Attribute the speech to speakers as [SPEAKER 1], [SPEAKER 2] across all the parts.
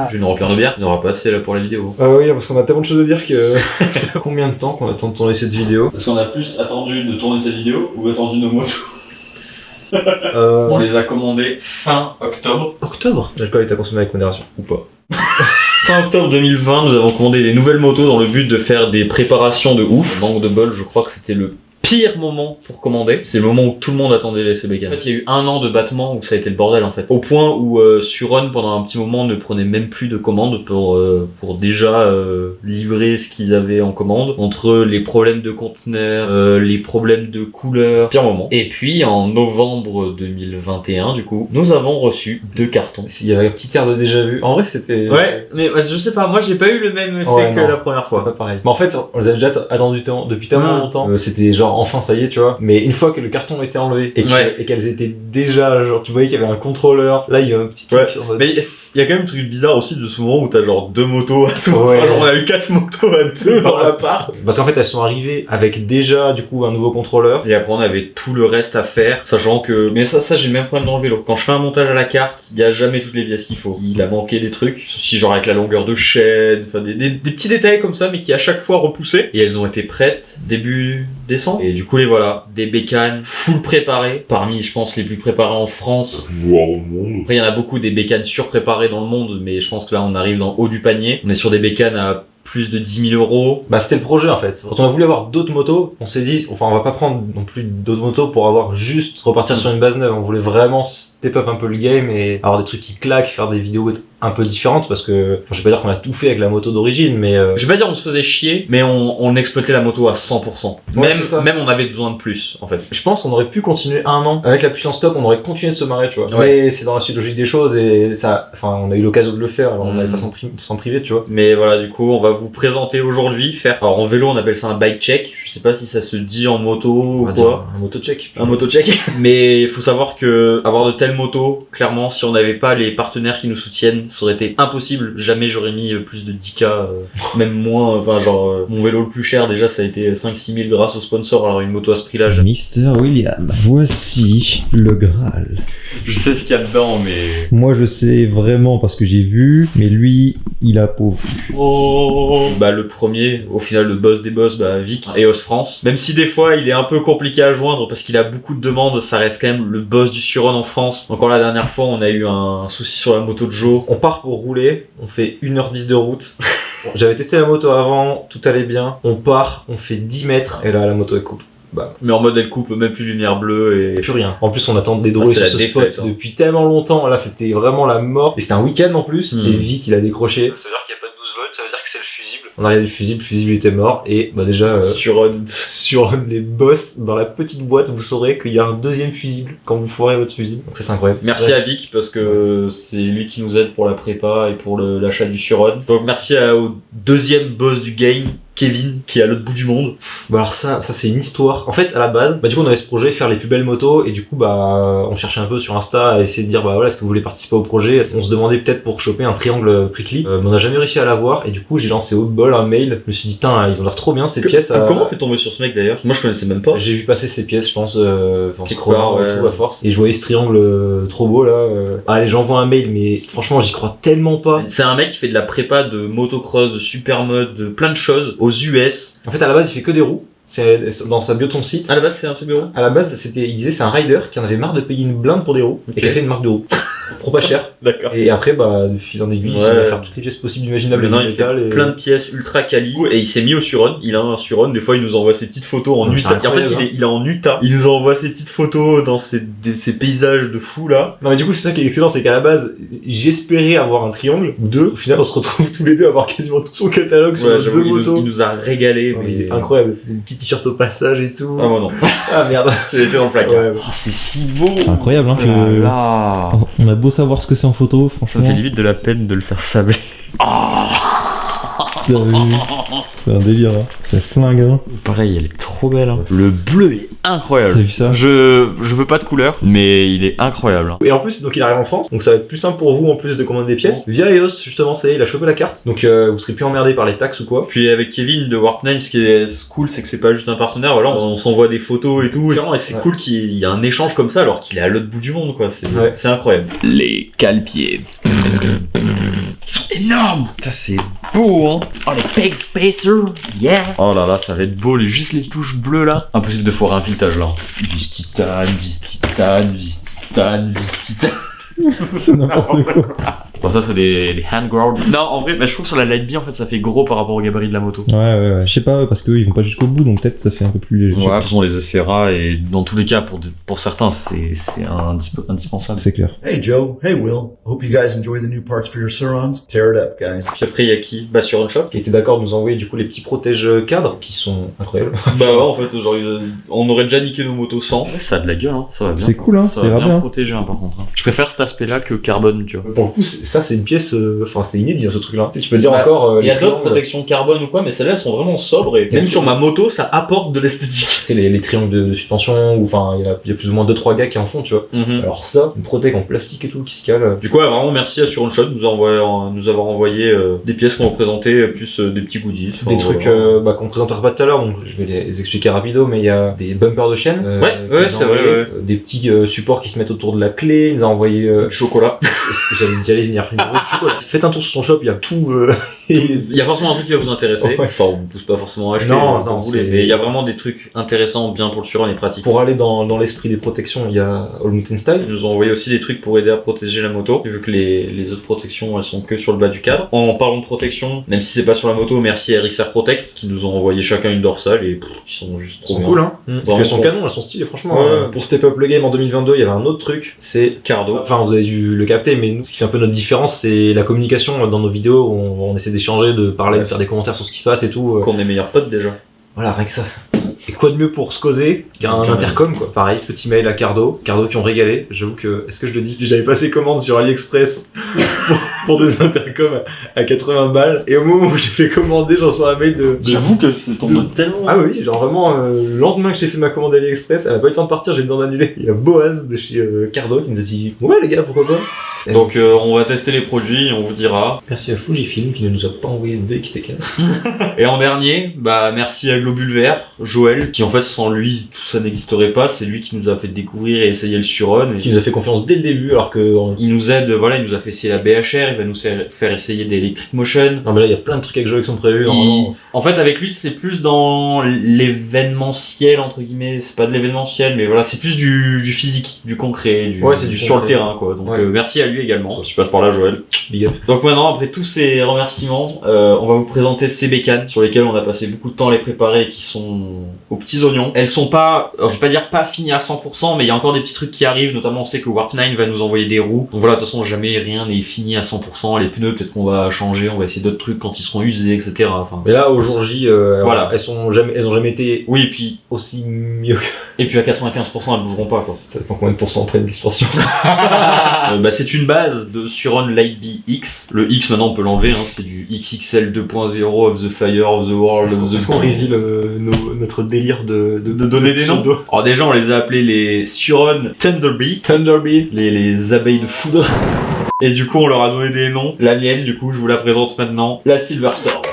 [SPEAKER 1] Je vais nous remplir de bière, il n'y aura pas assez là pour la vidéo.
[SPEAKER 2] Ah oui, parce qu'on a tellement de choses à dire que... Ça fait combien de temps qu'on attend de tourner cette vidéo?
[SPEAKER 1] Est-ce qu'on a plus attendu de tourner cette vidéo ou attendu nos motos? On les a commandés fin octobre.
[SPEAKER 2] Octobre? L'alcool est à consommer avec modération.
[SPEAKER 1] Ou pas. Fin octobre 2020, nous avons commandé les nouvelles motos dans le but de faire des préparations de ouf. Manque de bol, je crois que c'était le pire moment pour commander. C'est le moment où tout le monde attendait les CBK. En fait, il y a eu 1 an de battement où ça a été le bordel en fait. Au point où Suron pendant un petit moment ne prenait même plus de commandes pour déjà livrer ce qu'ils avaient en commande. Entre les problèmes de conteneurs, les problèmes de couleurs, pire moment. Et puis en novembre 2021 du coup, nous avons reçu 2 cartons.
[SPEAKER 2] S'il y avait un petit air de déjà vu. En vrai, c'était...
[SPEAKER 1] Ouais, mais je sais pas, moi j'ai pas eu le même effet que la première fois.
[SPEAKER 2] Pas pareil. Mais en fait, on les a déjà attendu depuis tellement longtemps. C'était genre enfin ça y est, tu vois. Mais une fois que le carton était enlevé et qu'elles étaient déjà, genre tu voyais qu'il y avait un contrôleur, là il y a un petit truc.
[SPEAKER 1] Mais il y a quand même un truc bizarre aussi de ce moment où t'as genre 2 motos à tout.
[SPEAKER 2] Ouais.
[SPEAKER 1] Enfin, genre on a eu 4 motos à 2 dans l'appart.
[SPEAKER 2] Parce qu'en fait elles sont arrivées avec déjà du coup un nouveau contrôleur.
[SPEAKER 1] Et après on avait tout le reste à faire, sachant que... Mais ça j'ai le même problème dans le vélo. Quand je fais un montage à la carte, il y a jamais toutes les pièces qu'il faut. Il a manqué des trucs, si genre avec la longueur de chaîne, enfin des petits détails comme ça, mais qui à chaque fois repoussaient. Et elles ont été prêtes début décembre. Et du coup les voilà, des bécanes full préparées, parmi je pense les plus préparées en France,
[SPEAKER 3] voire au monde.
[SPEAKER 1] Après il y en a beaucoup des bécanes surpréparées dans le monde, mais je pense que là on arrive dans le haut du panier. On est sur des bécanes à plus de 10 000 euros.
[SPEAKER 2] Bah c'était le projet en fait. Quand on a voulu avoir d'autres motos, on s'est dit, enfin on va pas prendre non plus d'autres motos pour avoir juste repartir sur une base neuve. On voulait vraiment step up un peu le game et avoir des trucs qui claquent, faire des vidéos un peu différentes parce que, enfin, je vais pas dire qu'on a tout fait avec la moto d'origine, mais
[SPEAKER 1] je vais pas dire on se faisait chier, mais on exploitait la moto à 100%. Même on avait besoin de plus en fait.
[SPEAKER 2] Je pense qu'on aurait pu continuer 1 an avec la puissance top, on aurait continué de se marrer, tu vois.
[SPEAKER 1] Ouais.
[SPEAKER 2] Mais c'est dans la suite logique des choses et ça, enfin on a eu l'occasion de le faire, alors on n'allait pas s'en priver, tu vois.
[SPEAKER 1] Mais voilà, du coup on va vous présenter aujourd'hui, alors en vélo on appelle ça un bike check, je sais pas si ça se dit en moto ou quoi.
[SPEAKER 2] Un moto check.
[SPEAKER 1] Un moto check. Mais il faut savoir que avoir de telles motos, clairement si on n'avait pas les partenaires qui nous soutiennent, ça aurait été impossible. Jamais j'aurais mis plus de 10K, même moins, enfin genre mon vélo le plus cher déjà ça a été 5-6 000 grâce au sponsor, alors une moto à ce prix là
[SPEAKER 4] Mister William, voici le Graal.
[SPEAKER 1] Je sais ce qu'il y a dedans mais...
[SPEAKER 4] Moi je sais vraiment parce que j'ai vu, mais lui il a pas vu.
[SPEAKER 1] Bah le premier, au final le boss des boss, bah Vic, EOS France. Même si des fois il est un peu compliqué à joindre parce qu'il a beaucoup de demandes, ça reste quand même le boss du Suron en France. Encore la dernière fois on a eu un souci sur la moto de Joe.
[SPEAKER 2] On part pour rouler, on fait 1h10 de route. J'avais testé la moto avant, tout allait bien. On part, on fait 10 mètres et là la moto elle coupe. Bah.
[SPEAKER 1] Mais en mode elle coupe même plus lumière bleue et...
[SPEAKER 2] Plus rien. En plus on attend des droits sur ce spot depuis tellement longtemps. Là c'était vraiment la mort. Et c'était un week-end en plus. Et Vic il a décroché. Ça veut dire qu'il n'y a pas de 12 volts, ça veut dire que c'est le fusible. On a regardé le fusible était mort. Et bah déjà sur les boss dans la petite boîte vous saurez qu'il y a un deuxième fusible quand vous foirez votre fusible. Donc ça c'est incroyable.
[SPEAKER 1] Merci à Vic parce que c'est lui qui nous aide pour la prépa et pour l'achat du Suron. Donc merci au deuxième boss du game, Kevin, qui est à l'autre bout du monde.
[SPEAKER 2] Bah alors ça c'est une histoire. En fait à la base, bah du coup on avait ce projet faire les plus belles motos et du coup bah on cherchait un peu sur Insta à essayer de dire bah voilà est-ce que vous voulez participer au projet. On se demandait peut-être pour choper un triangle prickly, mais on n'a jamais réussi à l'avoir et du coup j'ai lancé au bol un mail. Je me suis dit putain ils ont l'air trop bien ces pièces.
[SPEAKER 1] Comment t'es tombé sur ce mec d'ailleurs? Moi je connaissais même pas.
[SPEAKER 2] J'ai vu passer ces pièces je pense en
[SPEAKER 1] quelque
[SPEAKER 2] scrollant et tout à force et je voyais ce triangle trop beau là. Allez j'envoie un mail mais franchement j'y crois tellement pas.
[SPEAKER 1] C'est un mec qui fait de la prépa de motocross, de supermode, de plein de choses aux US.
[SPEAKER 2] En fait, à la base, il fait que des roues. C'est dans sa bio de son site.
[SPEAKER 1] À la base, c'est un truc de roues.
[SPEAKER 2] À la base, il disait c'est un rider qui en avait marre de payer une blinde pour des roues et qui a fait une marque de roues. Trop pas cher.
[SPEAKER 1] D'accord.
[SPEAKER 2] Et après, bah, de fil en aiguille, il va faire toutes les pièces possibles imaginables.
[SPEAKER 1] Maintenant, il fait plein de pièces ultra quali et il s'est mis au Suron. Il a un Suron. Des fois, il nous envoie ses petites photos en Utah. Et en fait, il est en Utah. Il nous envoie ses petites photos dans ces paysages de fou là.
[SPEAKER 2] Non, mais du coup, c'est ça qui est excellent, c'est qu'à la base, j'espérais avoir un triangle ou deux. Au final, on se retrouve tous les deux à avoir quasiment tout son catalogue sur deux motos.
[SPEAKER 1] Il nous a régalé.
[SPEAKER 2] Non, mais incroyable. Des petits t-shirts au passage et tout.
[SPEAKER 1] Ah, moi non.
[SPEAKER 2] Ah merde.
[SPEAKER 1] J'ai laissé dans le placard.
[SPEAKER 2] Ouais.
[SPEAKER 1] C'est si beau.
[SPEAKER 4] C'est incroyable, hein.
[SPEAKER 1] Là.
[SPEAKER 4] On a beau savoir ce que c'est en photo, franchement.
[SPEAKER 1] Ça me fait limite de la peine de le faire sabler.
[SPEAKER 4] C'est un délire, hein. C'est flinguant.
[SPEAKER 1] Pareil, elle est trop belle. Hein. Le bleu est incroyable.
[SPEAKER 4] T'as vu ça?
[SPEAKER 1] Je veux pas de couleur, mais il est incroyable. Hein.
[SPEAKER 2] Et en plus, donc il arrive en France, donc ça va être plus simple pour vous en plus de commander des pièces. Via EOS, justement, ça y est, il a chopé la carte, donc vous serez plus emmerdé par les taxes ou quoi.
[SPEAKER 1] Puis avec Kevin de Warp9, ce qui est cool, c'est que c'est pas juste un partenaire, voilà, on s'envoie des photos et tout. Et c'est cool qu'il y ait un échange comme ça alors qu'il est à l'autre bout du monde, quoi. C'est incroyable. Les cale-pieds. Ils sont énorme. Ça c'est beau hein. Oh les peg spacer, yeah. Oh là là, ça va être beau, juste les touches bleues là. Impossible de foirer un filetage là. Vis titane, vis titane, vis titane, vis titane.
[SPEAKER 4] C'est n'importe quoi.
[SPEAKER 1] Bon, ça c'est des hand ground. Non, en vrai, je trouve sur la Light B en fait ça fait gros par rapport au gabarit de la moto.
[SPEAKER 4] Ouais. Je sais pas, parce qu'eux ils vont pas jusqu'au bout, donc peut-être ça fait un peu plus léger.
[SPEAKER 1] Ouais, de toute façon on les essaiera et dans tous les cas, pour certains, c'est indispensable.
[SPEAKER 4] C'est clair.
[SPEAKER 3] Hey Joe, hey Will. Hope you guys enjoy the new parts for your Surons. Tear it up, guys.
[SPEAKER 1] Puis après, il y a qui? Bah, sur Shop.
[SPEAKER 2] Qui était d'accord de nous envoyer du coup les petits protèges cadres qui sont incroyables.
[SPEAKER 1] Bah ouais, en fait, genre, on aurait déjà niqué nos motos sans. Ça a de la gueule, hein, ça va bien.
[SPEAKER 4] C'est cool, hein,
[SPEAKER 1] ça va bien protéger, hein, par contre. Hein. Je préfère cet aspect-là que carbone, tu vois.
[SPEAKER 2] Pour le coup, ça c'est une pièce, enfin c'est inédit ce truc-là. Tu peux dire encore.
[SPEAKER 1] Il y a d'autres protections carbone ou quoi, mais celles-là elles sont vraiment sobres et même sur ma moto, ça apporte de l'esthétique.
[SPEAKER 2] Tu sais, les triangles de suspension, ou enfin, il y a plus ou moins 2-3 gars qui en font, tu vois. Alors ça, une protège en plastique et tout qui se cale.
[SPEAKER 1] Du coup, vraiment merci à Sur Shot de nous avoir envoyé des pièces qu'on représentait, plus des petits goodies.
[SPEAKER 2] Des trucs qu'on ne présentera pas tout à l'heure, donc je vais les expliquer rapido, mais il y a des bumpers de chaîne.
[SPEAKER 1] Ouais, c'est vrai. Ouais.
[SPEAKER 2] Des petits supports qui se mettent autour de la clé, il nous a envoyé.
[SPEAKER 1] Du chocolat.
[SPEAKER 2] J'allais venir. Faites un tour sur son shop, il y a tout.
[SPEAKER 1] Il y a forcément un truc qui va vous intéresser. Ouais. Enfin, on vous pousse pas forcément à acheter
[SPEAKER 2] non,
[SPEAKER 1] vous voulez, mais il y a vraiment des trucs intéressants, bien pour le Suron et pratiques.
[SPEAKER 2] Pour aller dans l'esprit des protections, il y a All Mountain Style.
[SPEAKER 1] Ils nous ont envoyé aussi des trucs pour aider à protéger la moto, vu que les autres protections elles sont que sur le bas du cadre. En parlant de protection, même si c'est pas sur la moto, merci à RXR Protect qui nous ont envoyé chacun une dorsale et qui sont juste trop
[SPEAKER 2] cool, hein. Elles sont canon, elles sont stylées, franchement. Pour Step Up le Game en 2022, il y avait un autre truc, c'est
[SPEAKER 1] Cardo.
[SPEAKER 2] Enfin, vous avez dû le capter, mais nous, ce qui fait un peu notre différence, c'est la communication dans nos vidéos. On essaie d'échanger, de parler, de faire des commentaires sur ce qui se passe et tout.
[SPEAKER 1] Qu'on est meilleurs potes déjà.
[SPEAKER 2] Voilà, rien que ça. Et quoi de mieux pour se causer qu'un intercom, quoi. Pareil, petit mail à Cardo qui ont régalé. J'avoue que, est-ce que je le dis, j'avais passé commande sur AliExpress pour des intercoms à 80 balles. Et au moment où j'ai fait commander, j'en reçois un mail de...
[SPEAKER 1] J'avoue que c'est tombé tellement...
[SPEAKER 2] Ah oui, genre vraiment, le lendemain que j'ai fait ma commande AliExpress, elle a pas eu le temps de partir, j'ai eu le temps d'annuler. Il y a Boaz de chez Cardo qui nous a dit « Ouais les gars, pourquoi pas ?»
[SPEAKER 1] Donc on va tester les produits et on vous dira.
[SPEAKER 2] Merci à Fujifilm qui ne nous a pas envoyé de XT4.
[SPEAKER 1] Et en dernier, merci à Globule Vert, Joël, qui en fait sans lui tout ça n'existerait pas. C'est lui qui nous a fait découvrir et essayer le Suron.
[SPEAKER 2] Qui nous a fait confiance dès le début alors que...
[SPEAKER 1] Il nous aide, il nous a fait essayer la BHR, il va nous faire essayer des Electric Motion.
[SPEAKER 2] Non mais là il y a plein de trucs avec Joël qui sont prévus.
[SPEAKER 1] En fait avec lui c'est plus dans l'événementiel entre guillemets, c'est pas de l'événementiel mais voilà, c'est plus du physique, du concret,
[SPEAKER 2] c'est du
[SPEAKER 1] sur le terrain quoi. Donc merci à lui également. Si tu passes par là Joël.
[SPEAKER 2] Big up.
[SPEAKER 1] Donc maintenant après tous ces remerciements, on va vous présenter ces bécanes sur lesquelles on a passé beaucoup de temps à les préparer et qui sont aux petits oignons. Elles sont pas, je vais pas dire pas finies à 100%, mais il y a encore des petits trucs qui arrivent, notamment on sait que Warp 9 va nous envoyer des roues. Donc voilà, de toute façon jamais rien n'est fini à 100%. Les pneus peut-être qu'on va changer, on va essayer d'autres trucs quand ils seront usés, etc. Enfin.
[SPEAKER 2] Mais là au jour J,
[SPEAKER 1] voilà,
[SPEAKER 2] elles ont jamais été
[SPEAKER 1] et puis
[SPEAKER 2] aussi mieux que...
[SPEAKER 1] Et puis à 95% elles bougeront pas quoi.
[SPEAKER 2] Ça dépend combien de pourcents près de l'expansion.
[SPEAKER 1] C'est une base de Suron Light B X. Le X maintenant on peut l'enlever, hein, c'est du XXL 2.0 of the fire of the world.
[SPEAKER 2] Est-ce qu'on reveal notre délire de
[SPEAKER 1] donner des noms? Alors déjà on les a appelés les Suron Thunderbee, les abeilles de foudre. Et du coup on leur a donné des noms. La mienne du coup je vous la présente maintenant, la Silverstorm.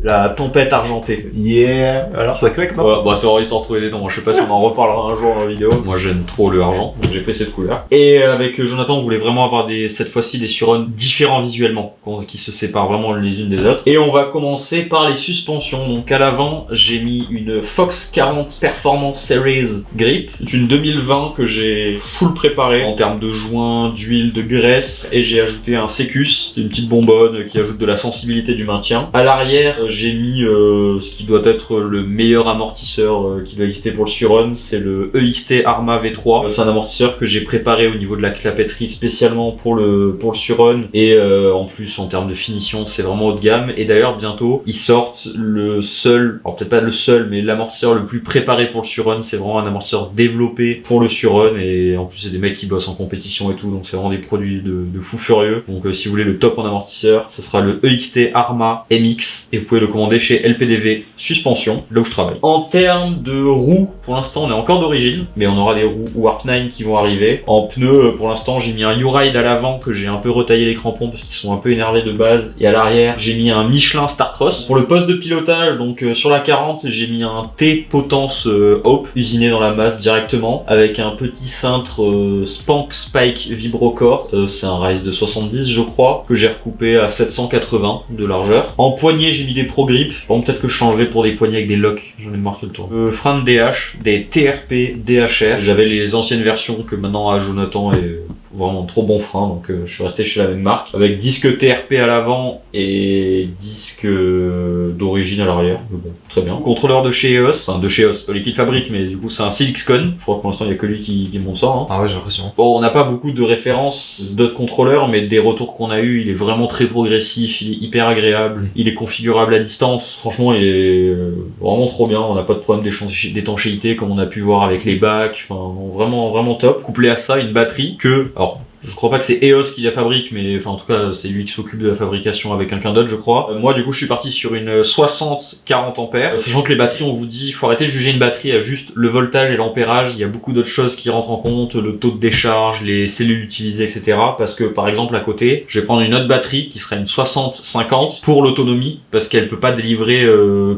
[SPEAKER 1] La tempête argentée.
[SPEAKER 2] Yeah. Alors ça claque, non?
[SPEAKER 1] Voilà, c'est histoire de trouver des noms. Je sais pas si on en reparlera un jour dans la vidéo. Moi j'aime trop le argent, donc j'ai pris cette couleur. Et avec Jonathan, on voulait vraiment avoir cette fois-ci des Suron différents visuellement, qui se séparent vraiment les unes des autres. Et on va commencer par les suspensions. Donc à l'avant, j'ai mis une Fox 40 Performance Series Grip. C'est une 2020 que j'ai full préparée en termes de joints, d'huile, de graisse. Et j'ai ajouté un Secus, c'est une petite bonbonne qui ajoute de la sensibilité du maintien. À l'arrière, j'ai mis ce qui doit être le meilleur amortisseur qui doit exister pour le Suron, c'est le EXT Arma V3. C'est un amortisseur que j'ai préparé au niveau de la clapetterie spécialement pour le Suron et en plus en termes de finition c'est vraiment haut de gamme. Et d'ailleurs bientôt ils sortent le seul, alors peut-être pas le seul mais l'amortisseur le plus préparé pour le Suron. C'est vraiment un amortisseur développé pour le Suron et en plus c'est des mecs qui bossent en compétition et tout, donc c'est vraiment des produits de fou furieux. Donc si vous voulez le top en amortisseur, ce sera le EXT Arma MX et vous pouvez le commandé chez LPDV Suspension, là où je travaille. En termes de roues, pour l'instant on est encore d'origine, mais on aura des roues Warp 9 qui vont arriver. En pneus, pour l'instant j'ai mis un U-Ride à l'avant que j'ai un peu retaillé les crampons parce qu'ils sont un peu énervés de base, et à l'arrière j'ai mis un Michelin Starcross. Pour le poste de pilotage, donc sur la 40, j'ai mis un T Potence Hope usiné dans la masse directement avec un petit cintre Spank Spike Vibrocore. C'est un Rise de 70 je crois, que j'ai recoupé à 780 de largeur. En poignée j'ai mis des Pro Grip. Bon, peut-être que je changerai pour des poignées avec des locks, j'en ai marqué le tour. Frein de DH, des TRP DHR. J'avais les anciennes versions que maintenant a Jonathan et vraiment trop bon frein, donc je suis resté chez la même marque avec disque TRP à l'avant et disque d'origine à l'arrière. Bon, très bien. Contrôleur de chez EOS, enfin de chez EOS, pas lui qui le fabrique, mais du coup c'est un Silixcon. Je crois que pour l'instant il n'y a que lui qui m'en sort. Hein.
[SPEAKER 2] Ah ouais, j'ai l'impression.
[SPEAKER 1] Bon, on n'a pas beaucoup de références d'autres contrôleurs, mais des retours qu'on a eu, il est vraiment très progressif, il est hyper agréable, il est configurable à distance. Franchement, il est vraiment trop bien. On n'a pas de problème d'étanchéité comme on a pu voir avec les bacs. Enfin, vraiment top. Couplé à ça, une batterie que, alors, je crois pas que c'est EOS qui la fabrique, mais enfin en tout cas c'est lui qui s'occupe de la fabrication avec quelqu'un d'autre je crois. Moi du coup je suis parti sur une 60-40 ampères, sachant que les batteries on vous dit, faut arrêter de juger une batterie à juste le voltage et l'ampérage, il y a beaucoup d'autres choses qui rentrent en compte, le taux de décharge, les cellules utilisées etc. Parce que par exemple à côté, je vais prendre une autre batterie qui serait une 60-50 pour l'autonomie, parce qu'elle peut pas délivrer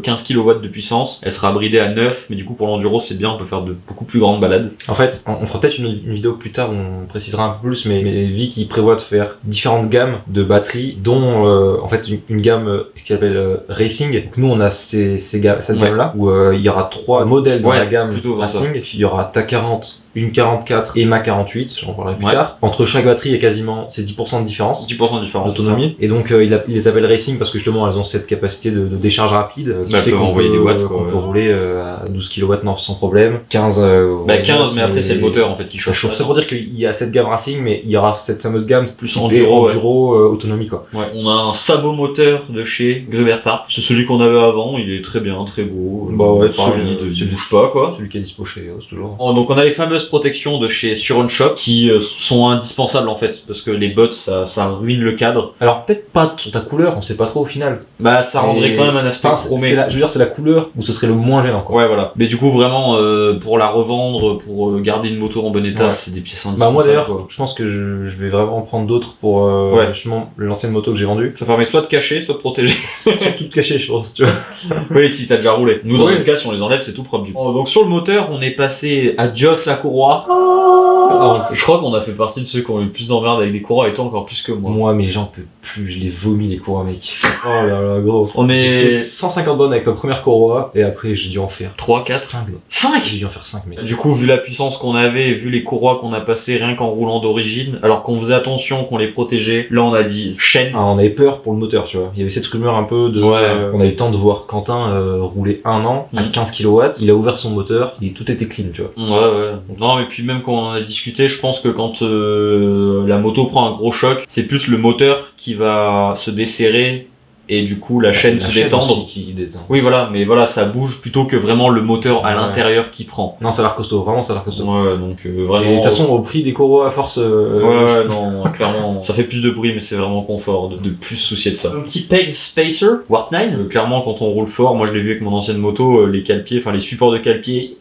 [SPEAKER 1] 15 kW de puissance, elle sera bridée à 9, mais du coup pour l'enduro c'est bien, on peut faire de beaucoup plus grandes balades.
[SPEAKER 2] En fait, on fera peut-être une vidéo plus tard où on précisera un peu plus, mais Vic il prévoit de faire différentes gammes de batteries, dont en fait une gamme ce qu'il appelle Racing. Donc nous on a cette gamme là où il y aura 3 modèles dans la gamme Racing. Il y aura ta 40, une 44 et ma 48, j'en parlerai plus tard. Entre chaque batterie, il y a quasiment c'est 10% de différence.
[SPEAKER 1] 10% de différence
[SPEAKER 2] d'autonomie. Et donc il les appelle Racing parce que justement elles ont cette capacité de décharge rapide qui fait qu'on
[SPEAKER 1] envoyer des watts,
[SPEAKER 2] qu'on peut rouler à 12 kW sans problème. 15
[SPEAKER 1] 15 mais après c'est le moteur en fait qui chauffe.
[SPEAKER 2] C'est pour dire qu'il y a cette gamme Racing, mais il y aura cette fameuse gamme
[SPEAKER 1] plus enduro
[SPEAKER 2] autonomie quoi.
[SPEAKER 1] Ouais, on a un sabot moteur de chez Gruber Parts. C'est celui qu'on avait avant, il est très bien, très beau.
[SPEAKER 2] Bah ouais,
[SPEAKER 1] solide, il ne bouge pas quoi.
[SPEAKER 2] Celui qui est dispo chez EOS toujours.
[SPEAKER 1] Donc on a les fameuses protections de chez Suron Shop qui sont indispensables en fait parce que les bottes ça ruine le cadre.
[SPEAKER 2] Alors peut-être pas sur ta couleur, on sait pas trop au final.
[SPEAKER 1] Bah ça rendrait quand même un aspect chromé.
[SPEAKER 2] Je veux dire c'est la couleur où ce serait le moins gênant quoi.
[SPEAKER 1] Ouais voilà. Mais du coup vraiment pour la revendre, pour garder une moto en bon état, c'est des pièces indispensables.
[SPEAKER 2] Bah moi d'ailleurs, je pense que je vais vraiment prendre d'autres pour justement l'ancienne moto que j'ai vendue.
[SPEAKER 1] Ça permet soit de cacher, soit de protéger.
[SPEAKER 2] Surtout de cacher je pense, tu vois.
[SPEAKER 1] Oui, si t'as déjà roulé. Nous dans notre cas, si on les enlève, c'est tout propre du coup. Donc sur le moteur, on est passé à Joss la courroie. Je crois qu'on a fait partie de ceux qui ont eu le plus d'emmerdes avec des courroies et toi encore plus que moi.
[SPEAKER 2] Moi, mais j'en peux plus, je les vomis les courroies mec. Oh là là gros.
[SPEAKER 1] J'ai
[SPEAKER 2] fait 150 bonnes avec ma première courroie et après j'ai dû en faire
[SPEAKER 1] 3, 4, 5
[SPEAKER 2] J'ai dû en faire 5 mec.
[SPEAKER 1] Du coup, vu la puissance qu'on avait, vu les courroies qu'on a passées rien qu'en roulant d'origine, alors qu'on faisait attention, qu'on les protégeait, là on a dit chaîne.
[SPEAKER 2] On avait peur pour le moteur tu vois. Il y avait cette rumeur un peu de... on a eu le temps de voir Quentin rouler 1 an à 15 kW, il a ouvert son moteur et tout était clean tu vois.
[SPEAKER 1] Ouais. Non mais puis même quand on en a discuté, je pense que quand la moto prend un gros choc, c'est plus le moteur qui va se desserrer et du coup la chaîne se détendre.
[SPEAKER 2] Qui détend.
[SPEAKER 1] Oui voilà, mais voilà ça bouge plutôt que vraiment le moteur à l'intérieur qui prend.
[SPEAKER 2] Non ça a l'air costaud, vraiment ça a l'air costaud.
[SPEAKER 1] Ouais donc vraiment.
[SPEAKER 2] Et de toute façon au prix des courroies à force.
[SPEAKER 1] Ouais non clairement ça fait plus de bruit mais c'est vraiment confort de plus se soucier de ça. Un petit Pegs Spacer Warp 9. Clairement quand on roule fort, moi je l'ai vu avec mon ancienne moto, les cale-pieds, enfin les supports de cale-pieds.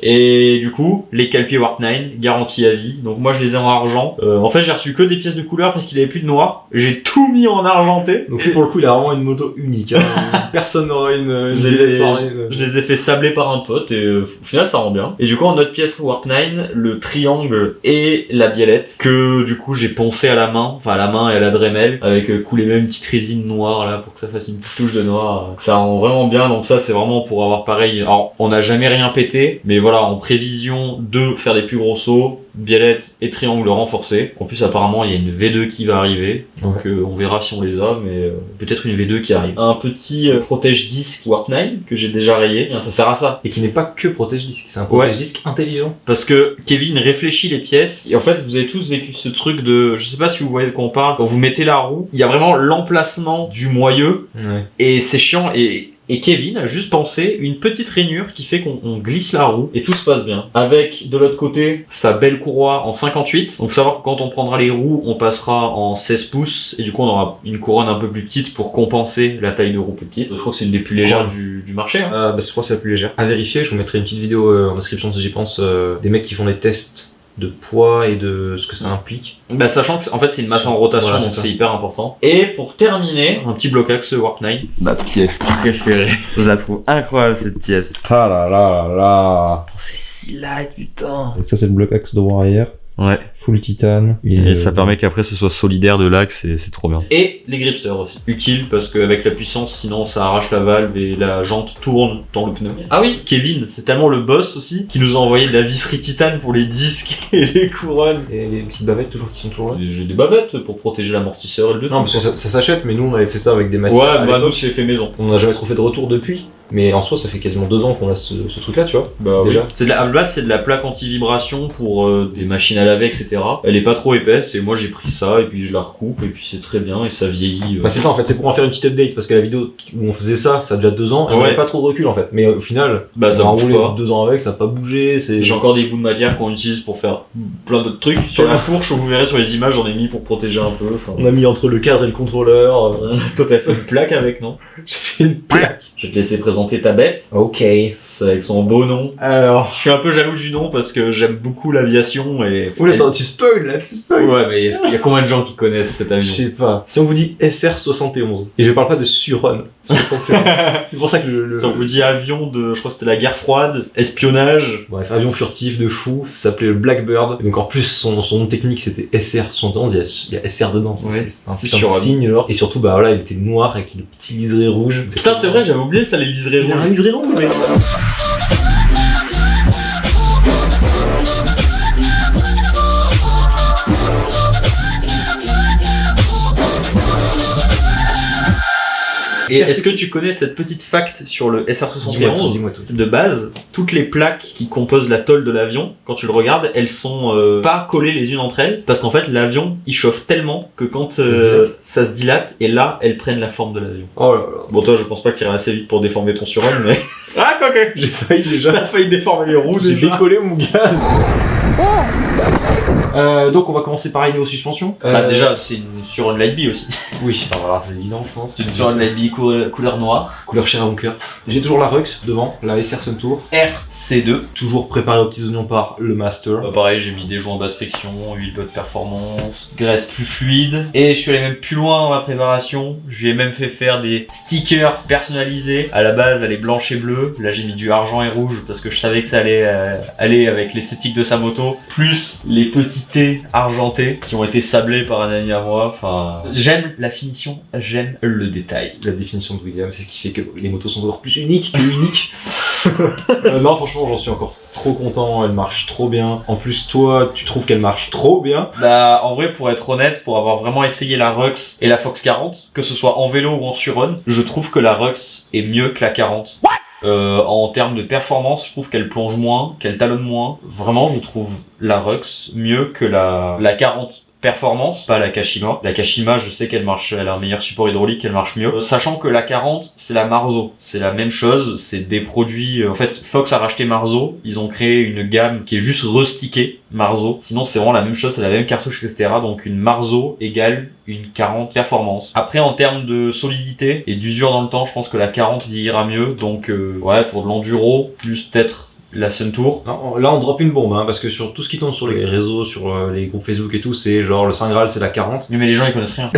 [SPEAKER 1] Et du coup, les cale-pieds Warp 9, garantie à vie. Donc moi je les ai en argent. En fait j'ai reçu que des pièces de couleur parce qu'il avait plus de noir. J'ai tout mis en argenté.
[SPEAKER 2] Donc pour le coup il a vraiment une moto unique. Hein. Personne n'aura une
[SPEAKER 1] je les ai fait sabler par un pote et au final ça rend bien. Et du coup en autre pièce Warp 9, le triangle et la biellette que du coup j'ai poncé à la main. Enfin à la main et à la Dremel avec coulé même une petite résine noire là pour que ça fasse une petite touche de noir. Ça rend vraiment bien. Donc ça c'est vraiment pour avoir pareil. Alors on n'a jamais rien pété. Mais voilà, en prévision de faire des plus gros sauts, biellette et triangle renforcé. En plus apparemment il y a une V2 qui va arriver, donc on verra si on les a, mais peut-être une V2 qui arrive. Un petit protège-disque Warp 9 que j'ai déjà rayé, ça sert à ça.
[SPEAKER 2] Et qui n'est pas que protège-disque, c'est un protège-disque intelligent.
[SPEAKER 1] Parce que Kevin réfléchit les pièces, et en fait vous avez tous vécu ce truc de, je sais pas si vous voyez de quoi on parle, quand vous mettez la roue, il y a vraiment l'emplacement du moyeu, et c'est chiant, et Et Kevin a juste pensé une petite rainure qui fait qu'on glisse la roue et tout se passe bien. Avec de l'autre côté sa belle courroie en 58. Donc faut savoir que quand on prendra les roues, on passera en 16 pouces et du coup on aura une couronne un peu plus petite pour compenser la taille de roue plus petite. Je crois que c'est une des plus légères du marché. Hein.
[SPEAKER 2] Je crois que c'est la plus légère. À vérifier, je vous mettrai une petite vidéo en description si j'y pense, des mecs qui font des tests de poids et de ce que ça implique.
[SPEAKER 1] Bah sachant que en fait c'est une masse en rotation, voilà, donc c'est hyper important. Et pour terminer, un petit blocax Warp 9. Ma pièce préférée. Je la trouve incroyable cette pièce.
[SPEAKER 4] Ah là là là là.
[SPEAKER 1] C'est si light, putain.
[SPEAKER 4] Et ça c'est le bloc axe de Warrior.
[SPEAKER 1] Ouais.
[SPEAKER 4] Full titane.
[SPEAKER 1] Et ça permet qu'après ce soit solidaire de l'axe et c'est trop bien. Et les gripsters aussi. Utile parce qu'avec la puissance, sinon ça arrache la valve et la jante tourne dans le pneu. Ah oui, Kevin, c'est tellement le boss aussi, qui nous a envoyé de la visserie titane pour les disques et les couronnes.
[SPEAKER 2] Et les petites bavettes toujours qui sont toujours là.
[SPEAKER 1] J'ai des bavettes pour protéger l'amortisseur et le dessus.
[SPEAKER 2] Non, parce que ça s'achète, mais nous on avait fait ça avec des matières.
[SPEAKER 1] Ouais, bah nous c'est fait maison.
[SPEAKER 2] On n'a jamais trop fait de retour depuis. Mais en soi, ça fait quasiment 2 ans qu'on a ce truc là, tu vois.
[SPEAKER 1] Bah
[SPEAKER 2] déjà.
[SPEAKER 1] Oui. C'est de la base, c'est de la plaque anti-vibration pour des machines à laver, etc. Elle est pas trop épaisse et moi j'ai pris ça et puis je la recoupe et puis c'est très bien et ça vieillit.
[SPEAKER 2] Bah c'est ça en fait, c'est pour en faire une petite update parce que la vidéo où on faisait ça, ça a déjà 2 ans et on avait pas trop de recul en fait. Mais au final,
[SPEAKER 1] bah ça
[SPEAKER 2] on a
[SPEAKER 1] bouge
[SPEAKER 2] roulé
[SPEAKER 1] pas.
[SPEAKER 2] 2 ans avec, ça a pas bougé.
[SPEAKER 1] J'ai encore des bouts de matière qu'on utilise pour faire plein d'autres trucs. Sur la fourche, vous verrez sur les images, j'en ai mis pour protéger un peu. Enfin,
[SPEAKER 2] on a mis entre le cadre et le contrôleur.
[SPEAKER 1] Toi t'as fait une plaque avec, non?
[SPEAKER 2] J'ai fait une plaque.
[SPEAKER 1] Je vais te laisser présenter ta bête.
[SPEAKER 2] Ok.
[SPEAKER 1] C'est avec son beau nom.
[SPEAKER 2] Alors,
[SPEAKER 1] je suis un peu jaloux du nom parce que j'aime beaucoup l'aviation et...
[SPEAKER 2] Oula, attends, tu spoil là, tu spoil.
[SPEAKER 1] Ouais, mais il y a combien de gens qui connaissent cet avion?
[SPEAKER 2] Je sais pas. Si on vous dit SR-71, et je parle pas de Suron 71, c'est pour ça que
[SPEAKER 1] Si on vous dit avion de, je crois que c'était la guerre froide, espionnage...
[SPEAKER 2] Bref, avion furtif de fou, ça s'appelait le Blackbird. Et donc en plus, son nom technique c'était SR-71, il y a SR dedans.
[SPEAKER 1] Ouais,
[SPEAKER 2] c'est un signe alors. Et surtout, bah voilà, il était noir avec le petit liseré rouge.
[SPEAKER 1] Putain, c'est vrai, j'avais oublié ça, les liserés rouges.
[SPEAKER 2] Un liseré rouge, mais... Et
[SPEAKER 1] est-ce que tu connais cette petite fact sur le SR-71?
[SPEAKER 2] Dis-moi tout.
[SPEAKER 1] De base, toutes les plaques qui composent la tôle de l'avion, quand tu le regardes, elles sont pas collées les unes entre elles, parce qu'en fait l'avion il chauffe tellement que quand ça se dilate, et là elles prennent la forme de l'avion.
[SPEAKER 2] Oh là là.
[SPEAKER 1] Bon, toi je pense pas que tu irais assez vite pour déformer ton Suron, mais... Ah, quoi que
[SPEAKER 2] j'ai failli déjà.
[SPEAKER 1] T'as failli déformer les roues,
[SPEAKER 2] j'ai décollé mon gars. Donc on va commencer par les néo-suspensions.
[SPEAKER 1] Bah déjà c'est une Suron Lightbee aussi.
[SPEAKER 2] Oui, alors voilà, c'est évident je pense.
[SPEAKER 1] C'est une Suron Lightbee couleur noire.
[SPEAKER 2] Couleur chère à mon cœur. J'ai toujours la Rux devant, la SR Suntour.
[SPEAKER 1] RC2.
[SPEAKER 2] Toujours préparé aux petits oignons par le Master.
[SPEAKER 1] Bah pareil, j'ai mis des joints basse friction, huile de haute performance, graisse plus fluide. Et je suis allé même plus loin dans ma préparation. Je lui ai même fait faire des stickers personnalisés. À la base elle est blanche et bleue. Là j'ai mis du argent et rouge parce que je savais que ça allait aller avec l'esthétique de sa moto. Plus les petits T argentés qui ont été sablés par un ami à moi. Enfin, j'aime la finition, j'aime le détail.
[SPEAKER 2] La définition de William, c'est ce qui fait que les motos sont encore plus uniques que uniques. Non, franchement, j'en suis encore trop content. Elle marche trop bien. En plus, toi, tu trouves qu'elle marche trop bien?
[SPEAKER 1] Bah, en vrai, pour être honnête, pour avoir vraiment essayé la Rux et la Fox 40, que ce soit en vélo ou en Suron, je trouve que la Rux est mieux que la 40. En termes de performance, je trouve qu'elle plonge moins, qu'elle talonne moins. Vraiment, je trouve la Rux mieux que la 40 performance, pas la Kashima. La Kashima, je sais qu'elle marche, elle a un meilleur support hydraulique, elle marche mieux. Sachant que la 40, c'est la Marzo. C'est la même chose, c'est des produits... En fait, Fox a racheté Marzo, ils ont créé une gamme qui est juste rustiquée, Marzo. Sinon, c'est vraiment la même chose, c'est la même cartouche, etc. Donc une Marzo égale une 40 performance. Après, en termes de solidité et d'usure dans le temps, je pense que la 40 vieillira mieux. Donc, ouais, pour de l'enduro, plus peut-être la Suntour.
[SPEAKER 2] Non, là on drop une bombe, hein, parce que sur tout ce qui tourne sur les réseaux, sur les groupes Facebook et tout, c'est genre le Saint Graal c'est la 40.
[SPEAKER 1] Mais les gens ils connaissent rien.